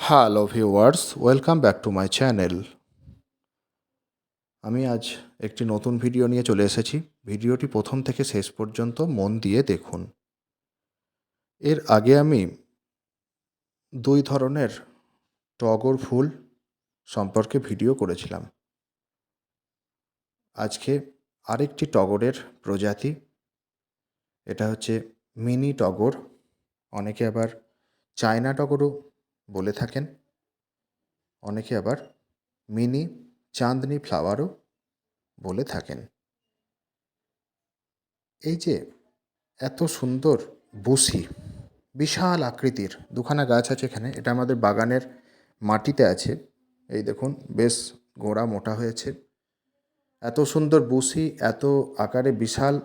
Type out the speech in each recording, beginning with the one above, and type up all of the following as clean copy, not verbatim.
Hello viewers, welcome back to my channel. আমি আজ একটি নতুন ভিডিও নিয়ে চলে এসেছি। ভিডিওটি প্রথম থেকে শেষ পর্যন্ত মন দিয়ে দেখুন। এর আগে আমি দুই ধরনের টগর ফুল সম্পর্কে ভিডিও করেছিলাম। আজকে আরেকটি টগরের প্রজাতি, এটা হচ্ছে মিনি টগর, অনেকে আবার চায়না টগরও বলে থাকেন, অনেকে আবার মিনি চাঁদনি ফ্লাওয়ারও বলে থাকেন। এই যে এত সুন্দর বুশি, বিশাল আকৃতির দুখানা গাছ আছে এখানে, এটা আমাদের বাগানের মাটিতে আছে। এই দেখুন, বেশ গোড়া মোটা হয়েছে। এত সুন্দর বুশি, এত আকারে বিশাল,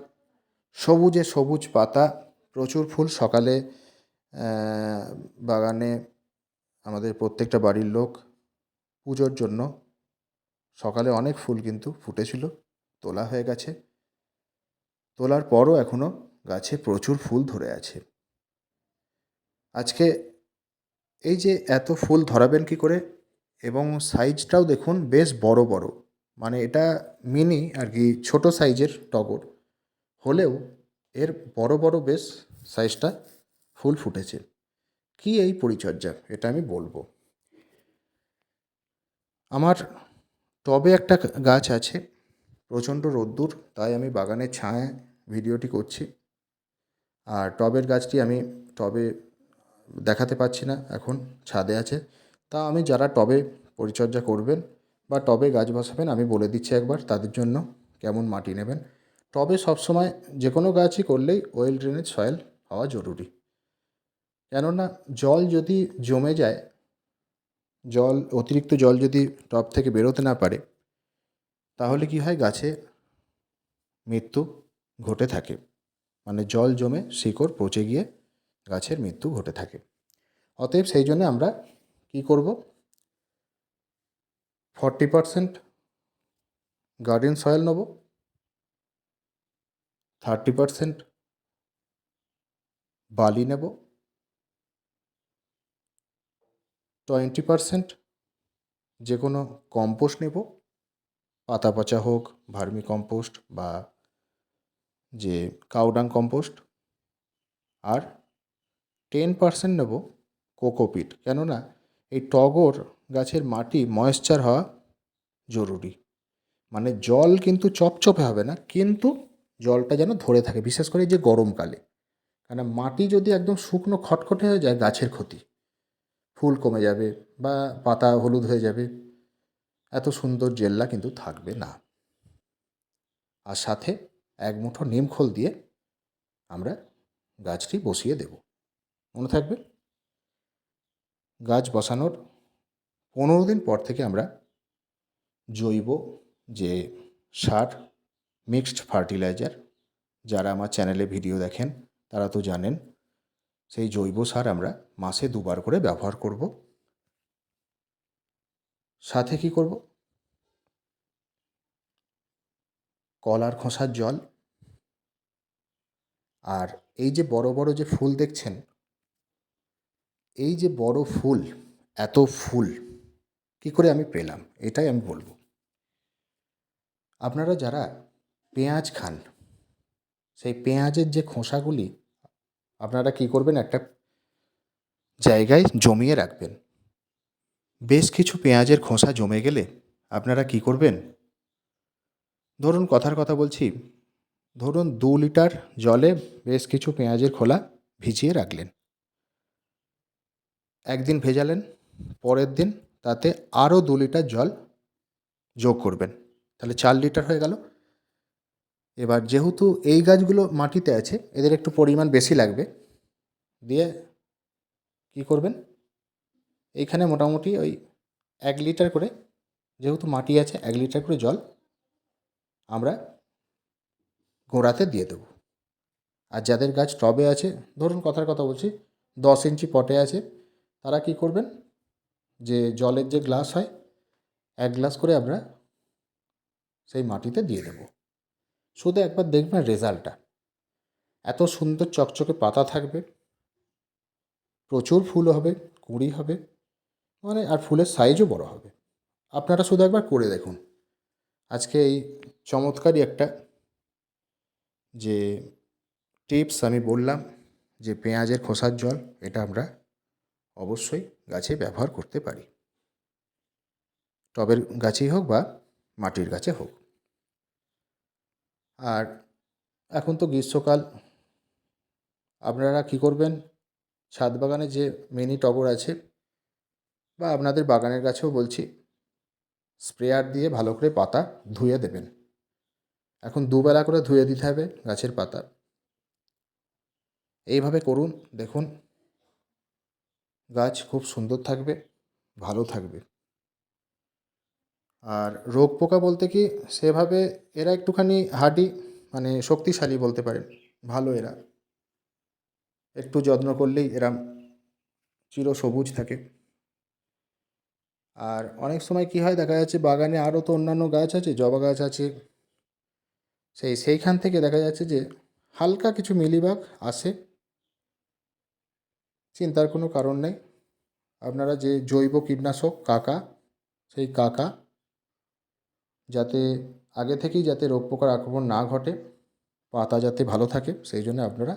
সবুজে সবুজ পাতা, প্রচুর ফুল। সকালে বাগানে আমাদের প্রত্যেকটা বাড়ির লোক পুজোর জন্য সকালে অনেক ফুল কিন্তু ফুটেছিল, তোলা হয়ে গেছে। তোলার পরও এখনও গাছে প্রচুর ফুল ধরে আছে। আজকে এই যে এত ফুল ধরাবেন কি করে, এবং সাইজটাও দেখুন বেশ বড় বড়, মানে এটা মিনি আর কি, ছোট সাইজের টগর হলেও এর বড় বড় বেশ সাইজটা ফুল ফুটেছে। কি এই পরিচর্যা, এটা আমি বলবো। আমার টবে একটা গাছ আছে, প্রচণ্ড রোদ্দুর, তাই আমি বাগানের ছায়ায় ভিডিওটি করছি। আর টবের গাছটি আমি টবে দেখাতে পাচ্ছি না, এখন ছাদে আছে। তা আমি যারা টবে পরিচর্যা করবেন বা টবে গাছ বসাবেন, আমি বলে দিচ্ছি একবার তাদের জন্য কেমন মাটি নেবেন। টবে সবসময় যে কোনো গাছই করলেই ওয়েল ড্রেনেজ সয়েল হওয়া জরুরি। কেননা জল যদি জমে যায়, অতিরিক্ত জল যদি টব থেকে বেরোতে না পারে, তাহলে কি হয়, গাছে মৃত্যু ঘটে থাকে। মানে জল জমে শিকড় পচে গিয়ে গাছের মৃত্যু ঘটে থাকে। অতএব সেই জন্য আমরা কি করব, 40% গার্ডেন সয়েল নেব, 30% বালি নেব, 20% যে কোনো কম্পোস্ট নেব, পাতা পচা হোক, ভার্মি কম্পোস্ট বা যে কাউডাং কম্পোস্ট, আর 10% নেব কোকোপিট। কেননা এই টগর গাছের মাটি ময়েশ্চার হওয়া জরুরি। মানে জল কিন্তু চপচপে হবে না, কিন্তু জলটা যেন ধরে থাকে, বিশেষ করে এই যে গরমকালে। কেন মাটি যদি একদম শুকনো খটখটে হয়ে যায়, গাছের ক্ষতি, ফুল কমে যাবে বা পাতা হলুদ হয়ে যাবে, এত সুন্দর জেল্লা কিন্তু থাকবে না। আর সাথে এক মুঠো নিমখোল দিয়ে আমরা গাছটি বসিয়ে দেব। মনে থাকবে, গাছ বসানোর 15 দিন পর থেকে আমরা জৈব যে সার, মিক্সড ফার্টিলাইজার, যারা আমার চ্যানেলে ভিডিও দেখেন তারা তো জানেন, সেই জৈব সার আমরা মাসে 2বার করে ব্যবহার করব। সাথে কি করব, কলার খোসার জল। আর এই যে বড় বড় যে ফুল দেখছেন, এই যে বড় ফুল, এত ফুল কি করে আমি পেলাম, এটাই আমি বলবো। আপনারা যারা পেঁয়াজ খান, সেই পেঁয়াজের যে খোসাগুলি আপনারা কি করবেন, একটা জায়গায় জমিয়ে রাখবেন। বেশ কিছু পেঁয়াজের খোসা জমে গেলে আপনারা কি করবেন, ধরুন কথার কথা বলছি, ধরুন 2 লিটার জলে বেশ কিছু পেঁয়াজের খোলা ভিজিয়ে রাখলেন। একদিন ভেজালেন, পরের দিন তাতে আরও 2 লিটার জল যোগ করবেন, তাহলে 4 লিটার হয়ে গেল। এবার যেহেতু এই গাছগুলো মাটিতে আছে, এদের একটু পরিমাণ বেশি লাগবে, দিয়ে কি করবেন, এইখানে মোটামুটি ওই 1 লিটার করে, যেহেতু মাটি আছে 1 লিটার করে জল আমরা গোড়াতে দিয়ে দেবো। আর যাদের গাছ টবে আছে, ধরুন কথার কথা বলছি 10 ইঞ্চি পটে আছে, তারা কি করবেন, যে জলের যে গ্লাস হয়, 1 গ্লাস করে আমরা সেই মাটিতে দিয়ে দেবো। শুধু একবার দেখবেন রেজাল্টটা, এত সুন্দর চকচকে পাতা থাকবে, প্রচুর ফুল হবে, কুঁড়ি হবে, মানে আর ফুলের সাইজও বড় হবে। আপনারা শুধু একবার করে দেখুন। আজকে এই চমৎকারই একটা যে টিপস আমি বললাম যে পেঁয়াজের খোসার জল, এটা আমরা অবশ্যই গাছে ব্যবহার করতে পারি, টবের গাছেই হোক বা মাটির গাছে হোক। আর এখন তো গ্রীষ্মকাল, আপনারা কী করবেন, ছাদ বাগানে যে মিনি টগর আছে বা আপনাদের বাগানের গাছেও বলছি, স্প্রেয়ার দিয়ে ভালো করে পাতা ধুয়ে দেবেন। এখন দুবেলা করে ধুয়ে দিতে হবে গাছের পাতা। এইভাবে করুন, দেখুন গাছ খুব সুন্দর থাকবে, ভালো থাকবে। আর রোগ পোকা বলতে কি, সেভাবে এরা একটুখানি হার্ডি, মানে শক্তিশালী বলতে পারেন, ভালো এরা। একটু যত্ন করলেই এরা চিরসবুজ থাকে। আর অনেক সময় কী হয়, দেখা যাচ্ছে বাগানে আরও তো অন্যান্য গাছ আছে, জবা গাছ আছে, সেইখান থেকে দেখা যাচ্ছে যে হালকা কিছু মিলিবাগ আসে। চিন্তার কোনো কারণ নেই। আপনারা যে জৈব কীটনাশক কাকা, সেই কাকা, যাতে আগে থেকেই যাতে রোগ পোকার আক্রমণ না ঘটে, পাতা যাতে ভালো থাকে, সেই জন্য আপনারা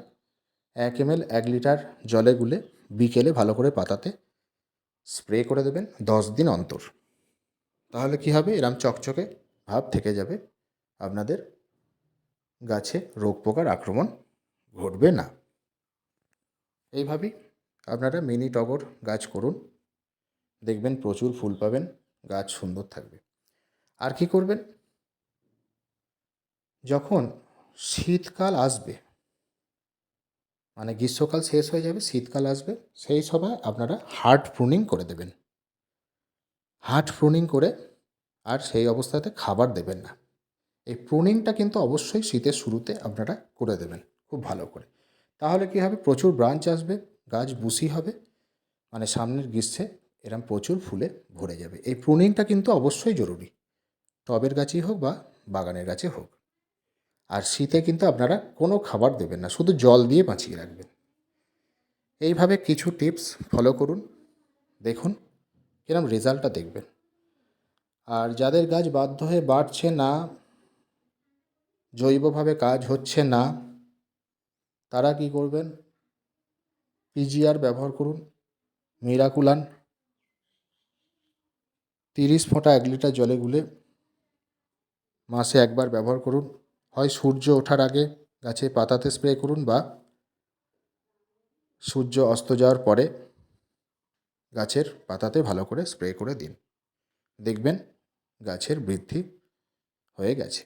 1 ml 1 লিটার জলে গুলে বিকেলে ভালো করে পাতাতে স্প্রে করে দেবেন 10 দিন অন্তর। তাহলে কী হবে, এরম চকচকে ভাব থেকে যাবে, আপনাদের গাছে রোগ পোকার আক্রমণ ঘটবে না। এইভাবেই আপনারা মিনি টগর গাছ করুন, দেখবেন প্রচুর ফুল পাবেন, গাছ সুন্দর থাকবে। আর কি করবেন, যখন শীতকাল আসবে, মানে গ্রীষ্মকাল শেষ হয়ে যাবে, শীতকাল আসবে, সেই সময় আপনারা হার্ড প্রুনিং করে দেবেন। হার্ড প্রুনিং করে আর সেই অবস্থাতে খাবার দেবেন না। এই প্রুনিংটা কিন্তু অবশ্যই শীতের শুরুতে আপনারা করে দেবেন খুব ভালো করে। তাহলে কী হবে, প্রচুর ব্রাঞ্চ আসবে, গাছ বুশি হবে, মানে সামনের গ্রীষ্মে এরম প্রচুর ফুলে ভরে যাবে। এই প্রুনিংটা কিন্তু অবশ্যই জরুরি, টবের গাছেই হোক বা বাগানের গাছে হোক। আর শীতে কিন্তু আপনারা কোনো খাবার দেবেন না, শুধু জল দিয়ে বাঁচিয়ে রাখবেন। এইভাবে কিছু টিপস ফলো করুন, দেখুন কিরম রেজাল্টটা দেখবেন। আর যাদের গাছ বাধ্য হয়ে বাড়ছে না, জৈবভাবে কাজ হচ্ছে না, তারা কি করবেন, পিজিআর ব্যবহার করুন, মিরাকুলান 30 ফোঁটা 1 লিটার জলে গুলে মাসে একবার ব্যবহার করুন। হয় সূর্য ওঠার আগে গাছে পাতাতে স্প্রে করুন, বা সূর্য অস্ত যাওয়ার পরে গাছের পাতাতে ভালো করে স্প্রে করে দিন। দেখবেন গাছের বৃদ্ধি হয়ে গেছে।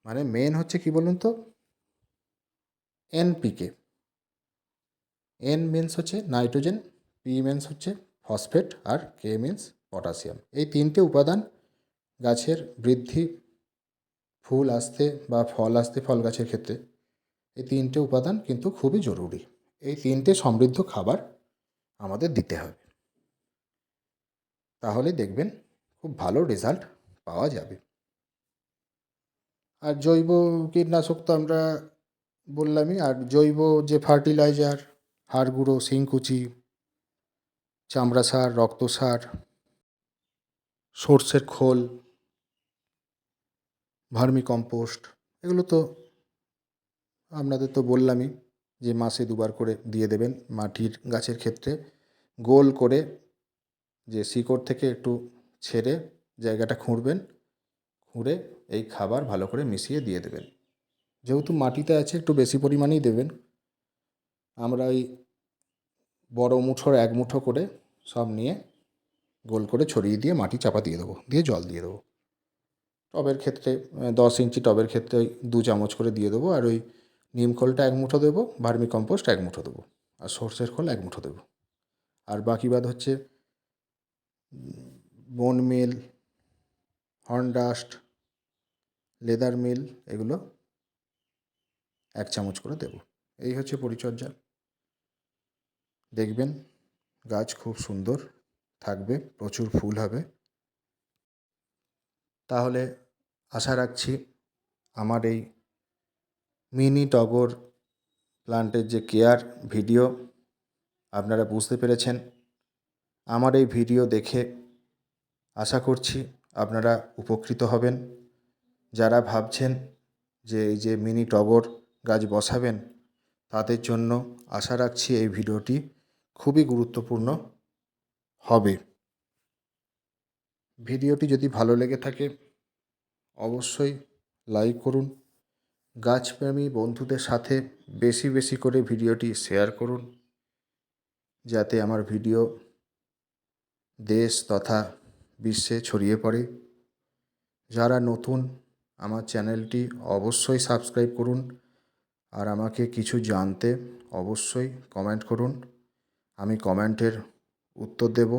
মানে মেন হচ্ছে কি বলুন তো, এনপিকে। এন মিনস হচ্ছে নাইট্রোজেন, পি মিনস হচ্ছে ফসফেট, আর কে মিনস পটাশিয়াম। এই 3টে উপাদান গাছের বৃদ্ধি, ফুল আসতে বা ফল আসতে, ফল গাছের ক্ষেত্রে এই 3টে উপাদান কিন্তু খুবই জরুরি। এই 3টে সমৃদ্ধ খাবার আমাদের দিতে হবে, তাহলে দেখবেন খুব ভালো রেজাল্ট পাওয়া যাবে। আর জৈব কীটনাশক তো আমরা বললামই, আর জৈব যে ফার্টিলাইজার, হাড় গুঁড়ো, শিংকুচি, চামড়া সার, রক্ত সার, সর্ষের খোল, ভার্মি কম্পোস্ট, এগুলো তো আপনাদের তো বললামই যে মাসে 2বার করে দিয়ে দেবেন। মাটির গাছের ক্ষেত্রে গোল করে, যে শিকড় থেকে একটু ছেড়ে জায়গাটা খুঁড়বেন, খুঁড়ে এই খাবার ভালো করে মিশিয়ে দিয়ে দেবেন। যেহেতু মাটিতে আছে একটু বেশি পরিমাণেই দেবেন। আমরা ওই বড় মুঠোর 1 মুঠো করে সব নিয়ে গোল করে ছড়িয়ে দিয়ে মাটি চাপা দিয়ে দেবো, দিয়ে জল দিয়ে দেবো। টবের ক্ষেত্রে 10 ইঞ্চি টবের ক্ষেত্রে ওই 2 চামচ করে দিয়ে দেবো। আর ওই নিম খোলটা 1 মুঠো দেবো, ভার্মি কম্পোস্ট 1 মুঠো দেবো, আর সর্ষের খোল 1 মুঠো দেবো। আর বাকি বাদ হচ্ছে বোন মিল, হর্ন ডাস্ট, লেদার মিল, এগুলো 1 চামচ করে দেবো। এই হচ্ছে পরিচর্যা। দেখবেন গাছ খুব সুন্দর থাকবে, প্রচুর ফুল হবে। তাহলে আশা রাখছি আমার এই মিনি টগর প্লান্টের যে কেয়ার ভিডিও আপনারা বুঝতে পেরেছেন। আমার এই ভিডিও দেখে আশা করছি আপনারা উপকৃত হবেন। যারা ভাবছেন যে এই যে মিনি টগর গাছ বসাবেন, তাদের জন্য আশা রাখছি এই ভিডিওটি খুবই গুরুত্বপূর্ণ হবে। ভিডিওটি যদি ভালো লেগে থাকে অবশ্যই লাইক করুন। গাছপ্রেমী বন্ধুদের সাথে বেশি বেশি করে ভিডিওটি শেয়ার করুন, যাতে আমার ভিডিও দেশ তথা বিশ্বে ছড়িয়ে পড়ে। যারা নতুন, আমার চ্যানেলটি অবশ্যই সাবস্ক্রাইব করুন। আর আমাকে কিছু জানতে অবশ্যই কমেন্ট করুন, আমি কমেন্টের উত্তর দেব।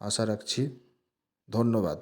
আশা রাখছি। ধন্যবাদ।